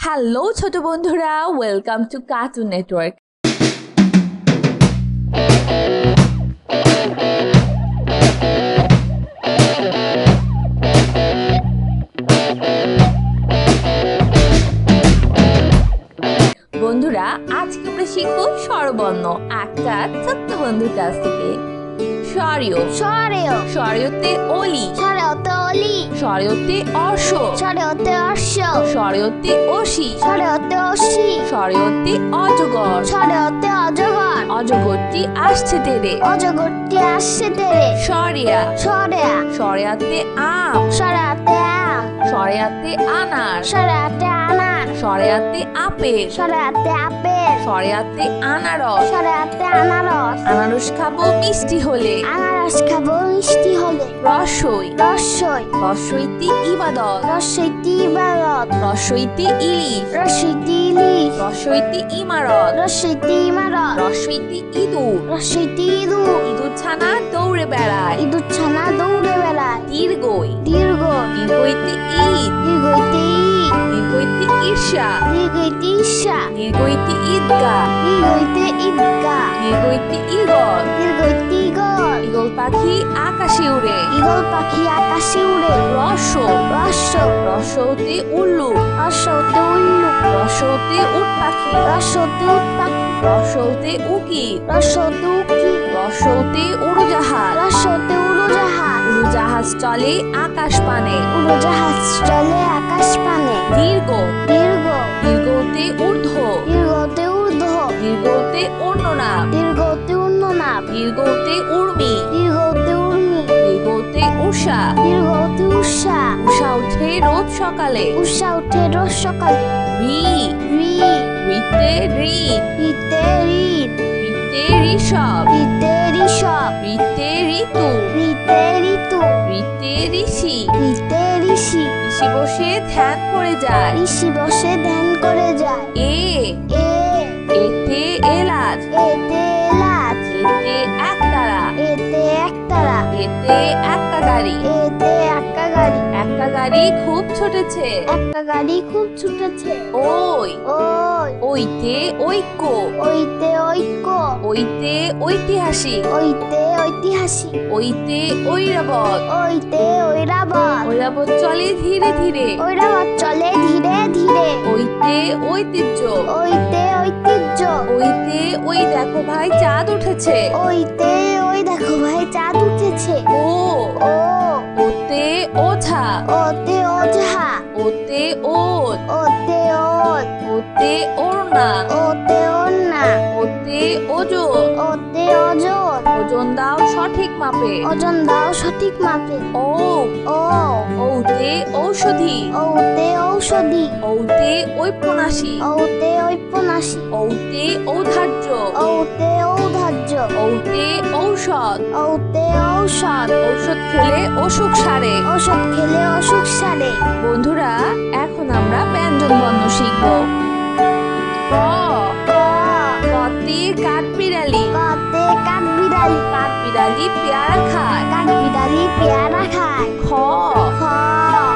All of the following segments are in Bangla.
হ্যালো ছোট বন্ধুরা, ওয়েলকাম টু কার্টুন নেটওয়ার্ক। বন্ধুরা, আজকে আমরা শিখবো স্বরবর্ণ একটা ছোট্ট বন্ধুর কাছ থেকে। স্বরীয়, স্বরীয়, স্বরীয়তে অলি, স্বরীয়তে অলি, স্বরীয়তে অর্শ, স্বরীয়তে অশ্ব, স্বরীয়তে অসি, স্বরীয়তে অসি, স্বরীয়তে অজগর, স্বরীয়তে অজগর, অজগরটি আসছে তেরে, অজগরটি আসছে তেরে, স্বরিয়া, স্বরেয়া, স্বরিয়াতে আম, স্বরাতে আম, স্বরিয়াতে আনার, স্বরাতে আনার, স্বরিয়াতে আপেল, স্বরাতে আপেল, স্বরিয়াতে আনারস, স্বরাতে আনারস, আনারস খাবো মিষ্টি হলে, আনারস খাবো মিষ্টি হলে, রসই, রসই, রসইতে ইবাদত, রসইতে ইবাদত, রসইতে ইলিশ, রসইতে ইলিশ, রসইতে ইমারত, রসইতে ইমারত, রসইতে ইঁদুর, রসইতে ইঁদুর, ইঁদুর ছানা দৌড়ে বেড়ায়, ইঁদুর ছানা দৌড়ে বেড়ায়, দীর্ঘই, দীর্ঘ, দীর্ঘইতে ঈদ, দীর্ঘইতে ঈদ, দীর্ঘইতে ঈর্ষা, দীর্ঘইতে ঈর্ষা, দীর্ঘইতে ঈদগাহ, দীর্ঘইতে ঈদগাহ, দীর্ঘইতে ঈগল, দীর্ঘইতে ঈগল, ঈগল পাখি আকাশে উড়ে, ঈগল পাখি আকাশে উড়ে, রস, রস্য, রসতে উল্লুক, রস্যতে উল্লুক, রসতে উট পাখি, রস্যতে উট পাখি, রসতে উকিত, রস্যতে উকি, রসতে উড়োজাহাজ, রস্যতে উড়োজাহাজ, উড়োজাহাজ চলে আকাশ পানে, উড়োজাহাজ চলে আকাশ পানে, দীর্ঘ, দীর্ঘ, দীর্ঘতে ঊর্ধ্ব, দীর্ঘতে ঊর্ধ্ব, দীর্ঘতে অন্যনাম, দীর্ঘতে উন্ননাভ, দীর্ঘতে উর্মি, দীর্ঘতে উর্মি, দীর্ঘতে উষা, দীর্ঘতে উষা, উষা উঠে রোজ সকালে, উষা উঠে রোজ সকালে, রি, রি, রিতে ঋত, রিতে ঋত, রিতে ঋষভ, রিতে ঋষভ, রিতে ঋতু, রিতে ঋতু, রিতে ঋষি, রিতে ঋষি, ঋষি বসে ধ্যান করে যায়, ঋষি বসে ধ্যান করে যায়, এ, এ, এতে এলাচ, এতে এলাচ, এতে একতারা, এতে একতারা, এতে এক্কা গাড়ি, এতে এক্কা গাড়ি, এক্কা গাড়ি খুব ছুটেছে, একটা গাড়ি খুব ছুটেছে, ওই, ওই, ওইতে ঐক্য, ওইতে ঐক্য, ওইতে ঐতিহাসিক, ওইতে ঐতিহাসিক, ওইতে ঐরাবত, ওইতে ঐরাবত, ঐরাবত চলে ধীরে ধীরে, ঐরাবত চলে ধীরে ধীরে, ওইতে ঐতিহ্য, ওইতে ঐতিহ্য, ওইতে ওই দেখো ভাই চাঁদ উঠেছে, ওইতে ওই দেখো ভাই চাঁদ উঠেছে, ও, ও, ওতে ওঝা, ওতে ওঝা, ওতে ওত, ওতে ওত, ওতে ওড়না, ওতে ওড়না, ওতে ওজন, ওতে ওজন, ওজন দাও সঠিক মাপে, ওজন দাও সঠিক মাপে, ও, ও, ওতে ঔষধি, ওতে ঔষধি, ওতে ঔপন্যাসী, ওতে ঔপন্যাসী, ওতে ঔধার্য, ওতে ঔধার্য, ওতে ঔষধ, ওতে ঔষধ, ঔষধ খেলে অসুখ সারে। ওষুধ খেলে অসুখ সারে। বন্ধুরা, এখন আমরা ব্যঞ্জন বর্ণ শিখব। ক, ক, কতে কাঠবিড়ালি, কতে কাঠবিড়ালি, কাঠবিড়ালি পেয়ারা খায়। কাঠবিড়ালি পেয়ারা খায়। খ, খ,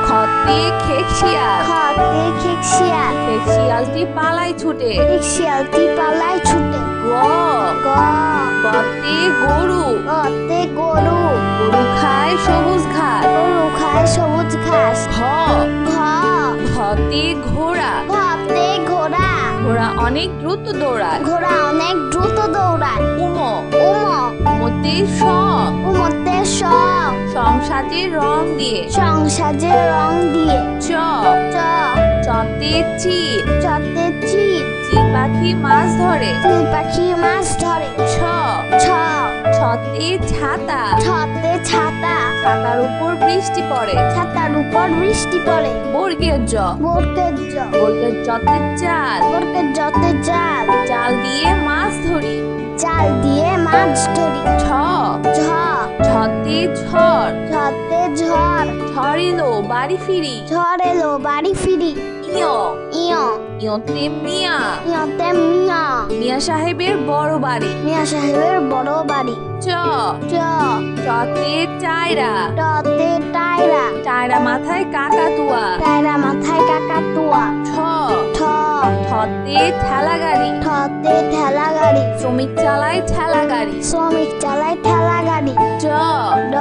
খতে খেকশিয়াল, খতে খেকশিয়াল, খেকশিয়ালটি পালায় ছুটে। খেকশিয়ালটি পালায় ছুটে। গ, গ, গতে গরু, গতে গরু, গরু খায় সবুজ ঘাস। গরু খায় সবুজ ঘাস। ঘ, ঘ, ঘতে ঘোড়া, ঘতে ঘোড়া, ঘোড়া অনেক দ্রুত দৌড়ায়। ঘোড়া অনেক দ্রুত দৌড়ায়। উম, উম, উমতে সং, উমতে সং, সংসাজে রং দিয়ে। সংসাজে রং দিয়ে। চ, চ, চতে চিল, চতে চিল, চিল পাখি মাছ ধরে। চিল পাখি মাছ ধরে। ছ, ছ, ছতে ছাতা, ছতে ছাতা, ছাতার উপর বৃষ্টি পড়ে। ছাতার উপর বৃষ্টি পড়ে। বর্গের জ, বরকের জ, বর্গের জতে চাল, বরকের জতে জাল, জাল দিয়ে মাছ ধরি। জাল দিয়ে মাছ ধরি। ছ, ঝ, ঝতে ঝড়, ঝতে ঝড়, ঝড় এলো বাড়ি ফিরি। ঝড় এলো বাড়ি ফিরি। ইয়, ইয়, ইয়তে মিয়া, ইয়তে মিয়া, মিয়া সাহেবের বড় বাড়ি। মিয়া সাহেবের বড় বাড়ি। চ, চ, চতে চায়রা, টতে টায়রা, চায়রা মাথায় কাকাতুয়া। টায়রা মাথায় কাকাতুয়া। ছ, ঠ, ঠতে ঠেলা গাড়ি। ঠতে ঠেলা গাড়ি। শ্রমিক চালায় ঠেলা গাড়ি। শ্রমিক চালায় ঠেলা গাড়ি। ড ড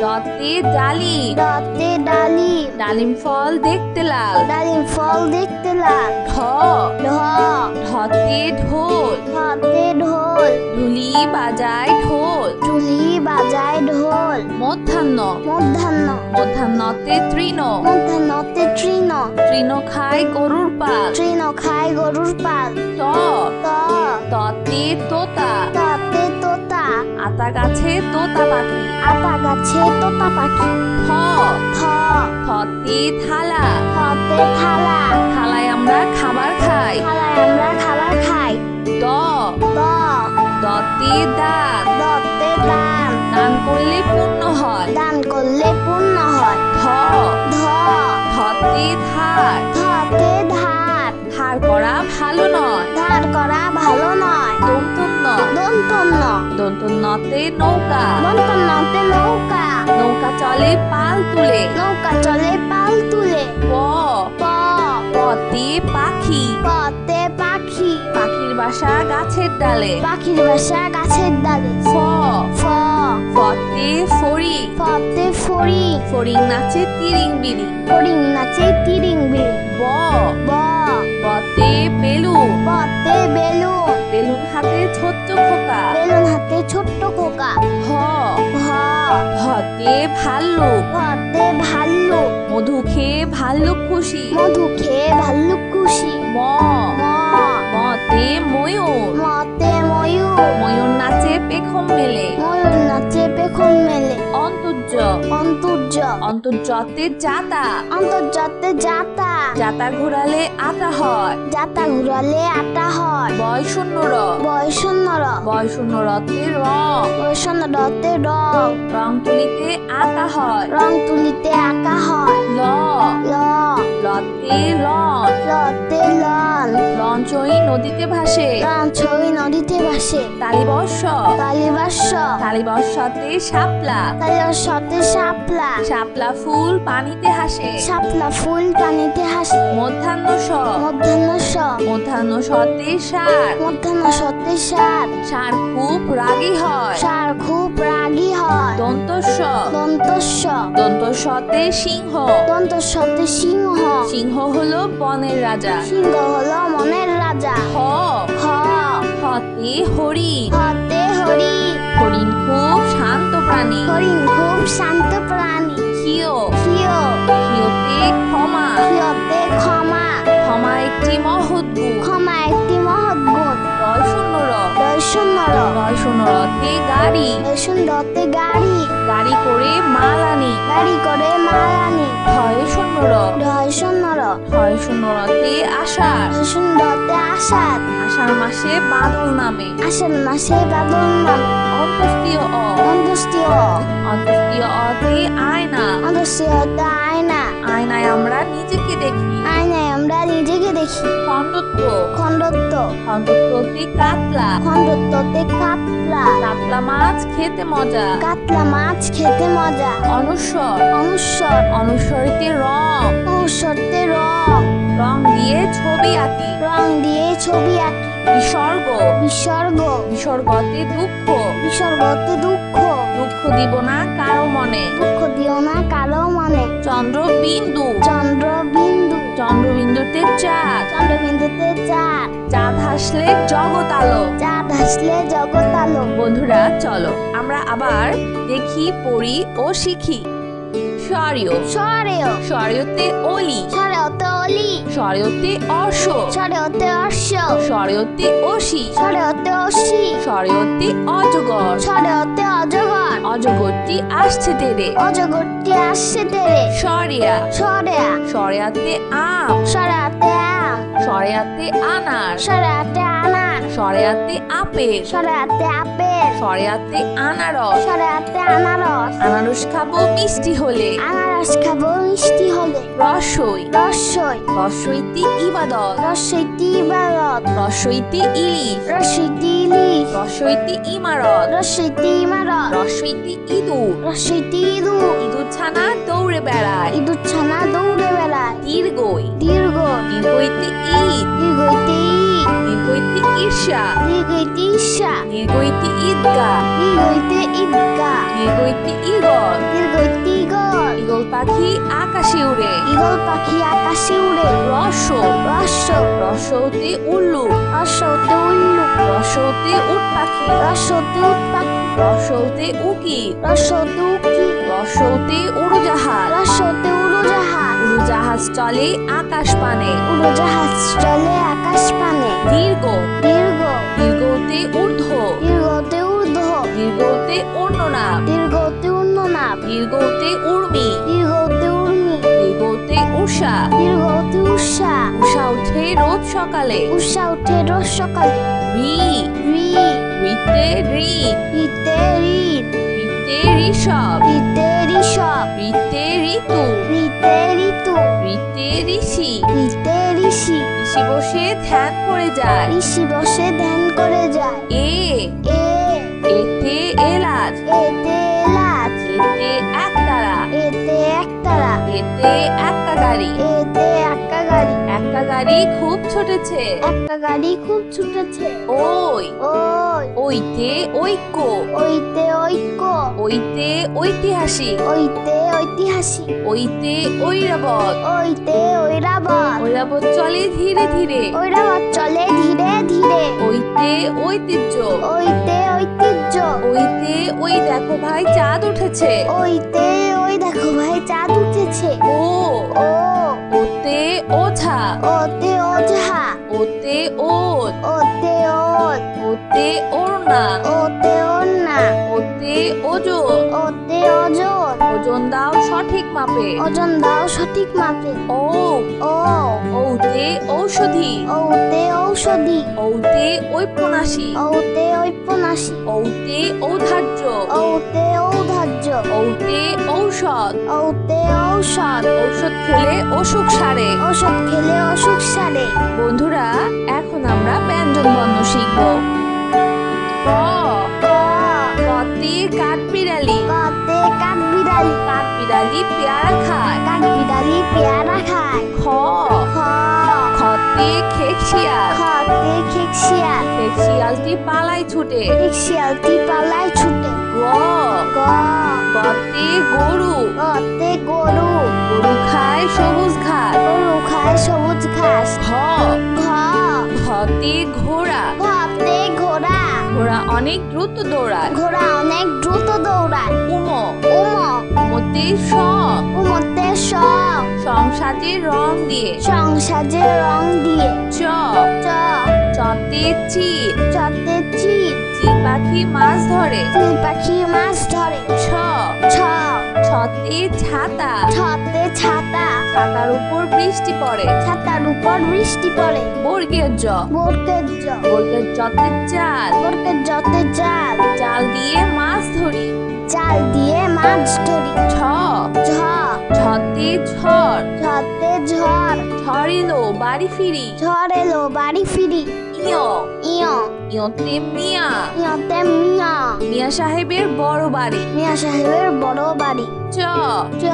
ডতে ডালিম। ডতে ডালিম। ডালিম ফল দেখতে লাল। ডালিম ফল দেখতে লাল। ঢ ঢ ঢতে ঢোল। ঢতে ঢোল। ঢুলি বাজায় ঢোল। ঢুলি বাজায় ঢোল। মধ্যাহ্ন মধ্যাহ্ন মধ্যাহ্নতে তৃণ। মধ্যাহ্নতে তৃণ। তৃণ খায় গরুর পাল। তৃণ খায় গরুর পাল। ত ত ততে তোতা। তাতে তোতা। আতা গাছে তোতা পাখি। আতা গাছে তোতা পাখি। থ থ থতে থালা। থতে থালা। থালায় আমরা খাবার খাই। থালায় আমরা খাবার খাই। দ দ দতে দান। দতে দান। দান করলে পুণ্য হয়। দান করলে পুণ্য হয়। ধ ধ ধতে ধার। ধতে ধার। ধার করা ভালো নয়। ধার করা ভালো নয়। দন্তন্য দন্তন্য দন্তন্যতে নৌকা। দন্তন্যতে নৌকা। নৌকা চলে পাল তুলে। নৌকা চলে পাল তুলে। প প পতে পাখি। পতে পাখি। পাখির বাসা গাছের ডালে। পাখির বাসা গাছের ডালে। ফ ফ ফতে ফড়িং। ফতে ফড়িং। ফড়িং নাচে তিরিং বিরিং। ফড়িং নাচে তিরিং বিরিং। ব ব বতে বেলুন। পতে বেলুন। বেলুন হাতে ছোট্ট খোকা। বেলুন হাতে ছোট্ট খোকা। ভ ভ ভতে ভাল্লুক। ভতে ভাল্লুক। মধু খেয়ে ভাল্লুক খুশি। মধু খেয়ে ভাল্লুক খুশি। ম ম মতে ময়ূর। মতে ময়ূর। ময়ূর নাচে পেখম মেলে। ময়ূর নাচে পেখম মেলে। অন্তর্য অন্তর্য অন্তর্যতে জাতা। অন্তর্জাতে যাতা। জাতা ঘোরালে আটা হয়। যাতা ঘুরালে আটা হয়। বয়শূন্য র বয়শূন্য র বয়শূন্য রতে রং। বয়শূন্য রতে রং। রং তুলিতে আঁকা হয়। রং তুলিতে আঁকা হয়। ল ল লতে লন। লতে লন। লঞ্চই নদীতে ভাসে। ছই নদীতে ভাসে। তালিবর্ষ তালিবাস্য তালিবর্ষতে শাপলা। তালিবাস্যতে শাপলা। শাপলা ফুল পানিতে হাসে। শাপলা ফুল পানিতে হাসে। মধ্যাহ্ন স মধ্যাহ্ন স মধ্যাহ্ন সতে ষাঁড়। মধ্যাহ্ন সতে ষাঁড়। ষাঁড় খুব রাগী হয়। ষাঁড় খুব রাগী হয়। দন্তস্ব দন্তস্য দন্তস্বতে সিংহ। দন্তস্যতে সিংহ। সিংহ হলো বনের রাজা। সিংহ হলো মনের রাজা। হ হ হতে হরিণ। হতে হরিণ। হরিণ খুব শান্ত প্রাণী। হরিণ খুব শান্ত প্রাণী। ক্ষিয় ক্ষিয় ক্ষিয়তে ক্ষমা। ক্ষিয়তে ক্ষমা। ক্ষমা একটি মহৎ গুণ। ক্ষমা একটি মহৎ গুণ। রয় শূন্য র দর্শন্য র রয় শূন্য রতে গাড়ি। দর্শনতে গাড়ি। গাড়ি করে মাল আনি। গাড়ি করে মাল আনি। ঠয় শূন্য র দর্শন্য র ঠয় শূন্য রতে আষাঢ়। দর্শনতে আষাঢ়। আষাঢ় মাসে বাদল নামে। আষাঢ় মাসে বাদল নামে। অন্তস্তীয় অ অন্তস্তীয় অন্তস্তীয় অতে আয়না। অন্তস্তীয়তে আয়না। আয়নায় আমরা নিজেকে দেখি। আয়নায় আমরা নিজেকে দেখি। খণ্ডত্ব খণ্ডত্ব খণ্ডত্বতে কাতলা। খণ্ডত্বতে কাতলা। কাতলা মাছ খেতে মজা। কাতলা মাছ খেতে মজা। অনুস্বর অনুস্বর অনুস্বরতে রং। অনুস্বরতে রং। রং দিয়ে ছবি আঁকি। রং দিয়ে ছবি আঁকি। বিসর্গ বিসর্গ বিসর্গতে দুঃখ। বিসর্গতে দুঃখ। দুঃখ দিব না কারো মনে। দুঃখ দিও না কারো মনে। চন্দ্রবিন্দু চন্দ্রবিন্দু চন্দ্রবিন্দুতে চাঁদ। চন্দ্রবিন্দুতে চাঁদ। চাঁদ হাসলে জগৎ আলো। চাঁদ হাসলে জগৎ আলো। বন্ধুরা চলো আমরা আবার দেখি, পড়ি ও শিখি। স্বরীয় স্বরেয় স্বরীয়তে অলি। স্বরেয়তে অলি। স্বরীয়তে অর্শ। স্বরেয়তে অশ্ব। স্বরীয়তে অসি। স্বরেয়তে অসি। স্বরীয়তে অজগর। স্বরেয়তে অজগর। অজগরটি আসছে তেরে। অজগরটি আসছে তেরে। সরিয়া সরেয়া সরেয়াতে আম। সরেয়াতে আম। সরেয়াতে আনার। সরেয়াতে আনার। সরেয়াতে আপেল, সরেয়াতে আপেল, সরেয়াতে আনারস, সরেয়াতে আনারস, আনারস খাবো মিষ্টি হলে, আনারস খাবো মিষ্টি হলে, রসই, রসই, রসইতে ইবাদত, রসইতে ইবাদত, রসইতে ইলিশ, রসইতে ইলিশ, রসইতে ইমারত, রসইতে ইমারত, রসইতে ইঁদুর, রসইতে ইঁদুর, ইঁদুর ছানা দৌড়ে বেড়ায়, ইঁদুর ছানা দৌড়ে বেড়ায়, দীর্ঘই, দীর্ঘ, দীর্ঘইতে ঈদ, দীর্ঘইতে ঈদ, দীর্ঘইতে ঈর্ষা, দীর্ঘইতে ঈর্ষা, দীর্ঘইতে ঈদগাহ, দীর্ঘইতে ঈদগাহ, দীর্ঘইতে ঈগল, দীর্ঘইতে ঈগল, ঈগল পাখি আকাশে উড়ে, ঈগল পাখি আকাশে উড়ে, রস, রস, রসতে উল্লুক, রসতে উল্লুক, রসতে উট পাখি, রসতে উট পাখি, রসতে উকিল, রসতে উকি, রসতে উড়োজাহাজ, রসতে উড়োজাহাজ, উড়োজাহাজ চলে আকাশ পানে, উড়োজাহাজ চলে আকাশ পানে, দীর্ঘ, দীর্ঘ, দীর্ঘতে ঊর্ধ্ব, দীর্ঘতে ঊর্ধ্ব, দীর্ঘতে অন্যনাম, দীর্ঘতে উন্ননাভ, দীর্ঘতে উর্মি, দীর্ঘতে উর্মি, দীর্ঘতে উষা, দীর্ঘতে উষা, উষা উঠে রোজ সকালে, উষা উঠে রোজ সকালে, রি, রি, রিতে ঋত, রিতে ঋত, রিতে ঋষভ, রিতে ঋষভ, রিতে ঋতু, রিতে ঋতু, রিতে ঋষি, রিতে ঋষি, ঋষি বসে ধ্যান করে যায়, ঋষি বসে ধ্যান করে যায়, এ, এ, এতে এলাচ, এতে এলাচ, এতে একতারা, এতে একতারা, এতে এক্কা গাড়ি, এতে এক্কা গাড়ি, এক্কা গাড়ি খুব ছুটেছে, একটা গাড়ি খুব ছুটেছে, ওই, ওই, ওইতে ঐক্য, ওইতে ঐক্য, ওইতে ঐতিহাসিক, ওইতে ঐতিহাসিক, ওইতে ঐরাবত, ওইতে ঐরাবত, ঐরাবত চলে ধীরে ধীরে, ঐরাবত চলে ধীরে ধীরে, ওইতে ঐতিহ্য, ওইতে ঐতিহ্য, ওইতে ওই দেখো ভাই চাঁদ উঠেছে, ওইতে ওই দেখো ভাই চাঁদ উঠেছে, ও, ও, ওতে ওঝা, ওতে ওঝা, ওতে ওত, ওতে ওত, ওতে ওড়না, ওতে ওড়না, ওতে ওজন, ওতে ওজন, ওজন দাও সঠিক মাপে, ওজন দাও সঠিক মাপে, ও, ও, ওতে ঔষধি, ওতে ঔষধি, ওতে ঔপন্যাসী, ওতে ঔপন্যাসী, ওতে ঔধার্য, ওতে ঔদার্য, ওতে ঔষধ, ওতে ঔষধ, ঔষধ খেলে অসুখ সারে। ঔষধ খেলে অসুখ সারে। বন্ধুরা, এখন আমরা ব্যঞ্জন বর্ণ শিখব। ক, ক, কতে কাঠবিড়ালি, কতে কাঠবিড়ালি, কাঠবিড়ালি পেয়ারা খায়। কাঠবিড়ালি পেয়ারা খায়। খ, খ, খতে খেকশিয়াল, খতে খেকশিয়াল, খেকশিয়ালটি পালায় ছুটে। খেকশিয়ালটি পালায় ছুটে। গ, গ, গতে গরু, গতে গরু, গরু খায় সবুজ ঘাস। গরু খায় সবুজ ঘাস। ঘ, ঘ, ঘতে ঘোড়া, ঘতে ঘোড়া, ঘোড়া অনেক দ্রুত দৌড়ায়। ঘোড়া অনেক দ্রুত দৌড়ায়। উম, উম, উমতে সং, উমতে সং, সংসাজে রং দিয়ে। সংসাজে রং দিয়ে। চ, চ, চতে চিল, চতে চিল, চিল পাখি মাছ ধরে। চিল পাখি মাছ ধরে। ছ, ছ, ছতে ছাতা, ছতে ছাতা, ছাতার উপর বৃষ্টি পড়ে। ছাতার উপর বৃষ্টি পড়ে। বর্গের জ, বর্গের জ, বর্গের জতে চাল, বর্গের জতে জাল, চাল দিয়ে মাছ ধরি। জাল দিয়ে মাছ ধরি। ছ, ঝ, ঝতে ঝড়, ঝতে ঝড়, ঝড় এলো বাড়ি ফিরি। ঝড় এলো বাড়ি ফিরি। ইয়, ইয়, ইয়তে মিয়া, ইয়তে মিয়া, মিয়া সাহেবের বড় বাড়ি। মিয়া সাহেবের বড় বাড়ি। চ, চ,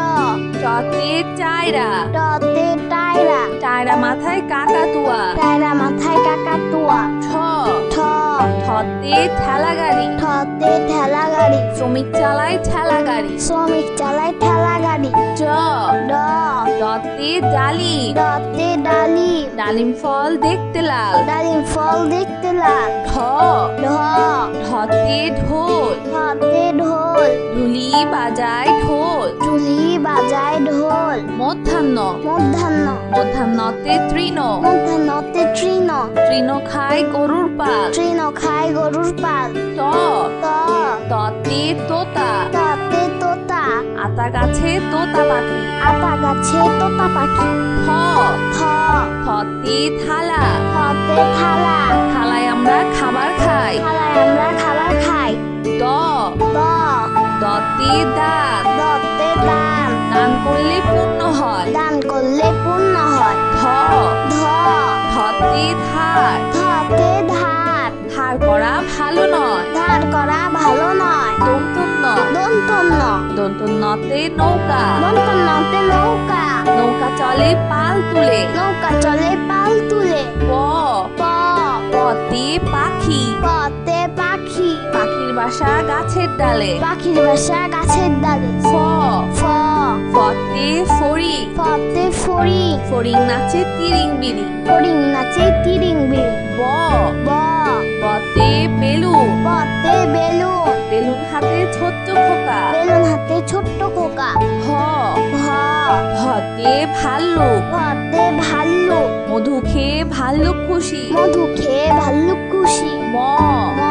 চতে চায়রা, টতে টায়রা, চায়রা মাথায় কাকাতুয়া। টায়রা মাথায় কাকাতুয়া। ঠ, ঠ, ঠতে ঠেলা গাড়ি, ঠতে ঠেলা গাড়ি, শ্রমিক চালায় ঠেলা গাড়ি। শ্রমিক চালায় ঠেলা গাড়ি। ড, ড, ডতে ডালিম, ডতে ডালিম, ডালিম ফল দেখতে লাল। ডালিম ফল দেখতে লাল। ঢ, ঢ, ঢতে ঢোল, ঢতে ঢোল, ঢুলি বাজায় ঢোল। চুলি বাজায় ঢোল। মধ্যাহ্ন, মধ্যাহ্ন, মধ্যাহ্নতে তৃণ, মধ্যাহ্নতে তৃণ, তৃণ খায় গরুর পাল। তৃণ খায় গরুর পাল। ত, ত, ততে তোতা, ততে তোতা, আতা গাছে তোতা পাখি। আতা গাছে তোতা পাখি। থ, থ, থতে থালা, থতে থালা, থালায় আমরা আমরা খাবার খাই। থালায় আমরা খাবার খাই। দ দ দতে দাঁত, দতে দান, দান করলে পুণ্য হয়। দান করলে পুণ্য হয়। ধ ধ ধতে ধার, ধতে ধার, ধার করা ভালো নয়। ধার করা ভালো নয়। দন্তন্য দন্তন্য দন্তন্যতে নৌকা, দন্তন্যতে নৌকা, নৌকা চলে পাল তুলে। নৌকা চলে পাল তুলে। প প পতে পাখি, পতে পাখি, পাখির বাসা গাছের ডালে। পাখির বাসা গাছের ডালে। ফ ফ ফতে ফড়িং, ফতে ফড়ি, ফড়িং নাচে তিরিং বিরিং। ফড়িং নাচে তিরিং বিরিং। ব ব বতে বেলুন, পতে বেলুন, বেলুন হাতে ছোট্ট খোকা। বেলুন হাতে ছোট্ট খোকা। ভ ভ ভতে ভাল্লুক, ভতে ভাল্লুক, মধু খেয়ে ভাল্লুক খুশি। মধু খেয়ে ভাল্লুক খুশি। ম ম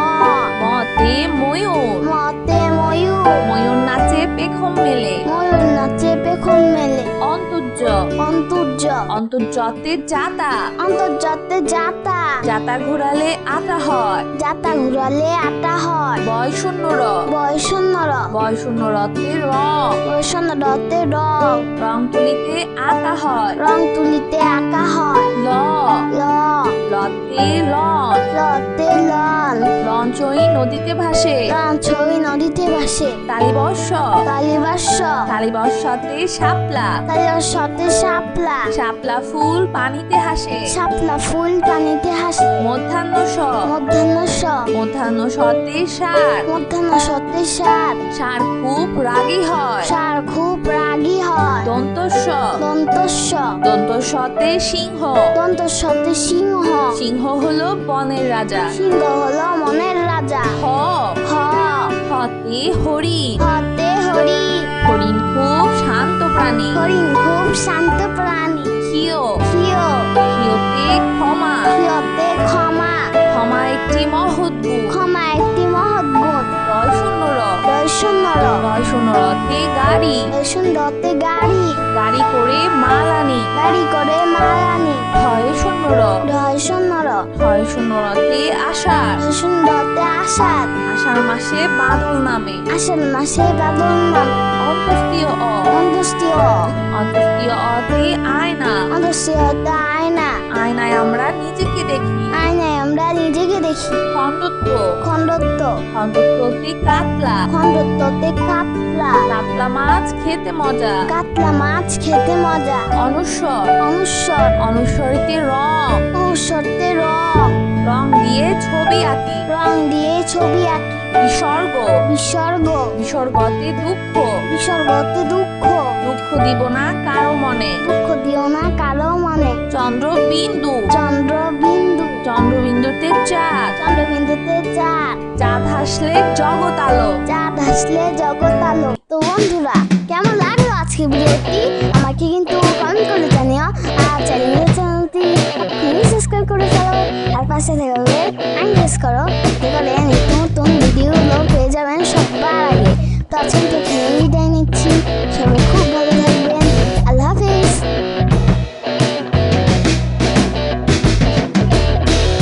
মতে ময়ূর, মতে ময়ূর, ময়ূর নাচে পেখম মেলে। ময়ূর নাচে পেখম মেলে। অন্তর্য অন্তর্য অন্তর্যতে জাতা, অন্তর্জাতে যাতা, জাতা ঘোরালে আটা হয়। যাতা ঘুরালে আটা হয়। বয় শূন্য র, বয়সন্নর, বয় শূন্য রতে রং, বয়সন্নরতে রং, রং তুলিতে আঁকা হয়। রং তুলিতে আঁকা হয়। ল ল লতে লঞ্চ, লতে লন, লঞ্চই নদীতে ভাসে। ছই নদীতে ভাসে। তালিবর্ষ, কালিবাস্য, তালিবর্ষতে শাপলা, কালিবাস্যতে শাপলা, শাপলা ফুল পানিতে হাসে। শাপলা ফুল পানিতে হাসে। মধ্যাহ্ন স, মধ্যাহ্ন স, মধ্যাহ্ন সতে ষাঁড়, মধ্যাহ্ন সতে ষাঁড়, ষাঁড় খুব রাগী হয়। ষাঁড় খুব রাগী হয়। দন্তস্ব, দন্তস্ব, দন্তস্বতে সিংহ, দন্তস্বতে সিংহ, সিংহ হলো বনের রাজা। সিংহ হলো মনের রাজা। হ হ হতে হরিণ, হতে হরি, হরিণ খুব শান্ত প্রাণী। হরিণ খুব শান্ত প্রাণী। ক্ষিয়, ক্ষিয়, ক্ষিয়তে ক্ষমা, ক্ষিয়তে ক্ষমা, ক্ষমা একটি মহৎ গুণ। ক্ষমা একটি মহৎ গুণ। রয় শূন্য র, দর্শনর, রয় শূন্য রতে গাড়ি, দর্শনরতে গাড়ি, গাড়ি করে মাল আনি। গাড়ি করে মাল আনি। ঢয় শূন্য র, দর্শনর, ঢয় শূন্য রতে আষাঢ়, দর্শনরতে আষাঢ়, আষাঢ় মাসে বাদল নামে। আষাঢ় মাসে বাদল নামে। অন্তস্তীয় অ, অন্তস্তীয়, অন্তস্তীয় অতে আয়না, অন্তস্তীয়তে আয়না, আয়নায় আমরা নিজেকে দেখি। আয়নায় আমরা নিজেকে দেখি। খণ্ডত্ব, খণ্ডত্ব, খণ্ডত্বতে কাতলা, খণ্ডত্বতে কাতলা, কাতলা মাছ খেতে মজা। কাতলা মাছ খেতে মজা। অনুস্বর, অনুস্বর, অনুস্বরিতে রং, অনুস্বরতে রং, রং দিয়ে ছবি আঁকি। রং দিয়ে ছবি আঁকি। বিসর্গ, বিসর্গ, বিসর্গতে দুঃখ, বিসর্গতে দুঃখ, দুঃখ দিব না কারো মনে। দুঃখ দিও না কারো মনে। চন্দ্রবিন্দু, চন্দ্রবিন্দু, চন্দ্রবিন্দুতে চাঁদ, চন্দ্রবিন্দুতে চাঁদ, চাঁদ হাসলে জগৎ আলো। চাঁদ হাসলে জগৎ আলো। তো বন্ধুরা, কেমন লাগলো আজকে ভিডিওটি আমাকে কিন্তু কমেন্ট করে জানিও। আর চ্যানেলটি এখনই সাবস্ক্রাইব করে ফেলো। আর পাশে থাকবে এনগেজ করো, যাতে করে নিত্য নতুন ভিডিওগুলো পেয়ে যাবেন সবার আগে। তো আজকে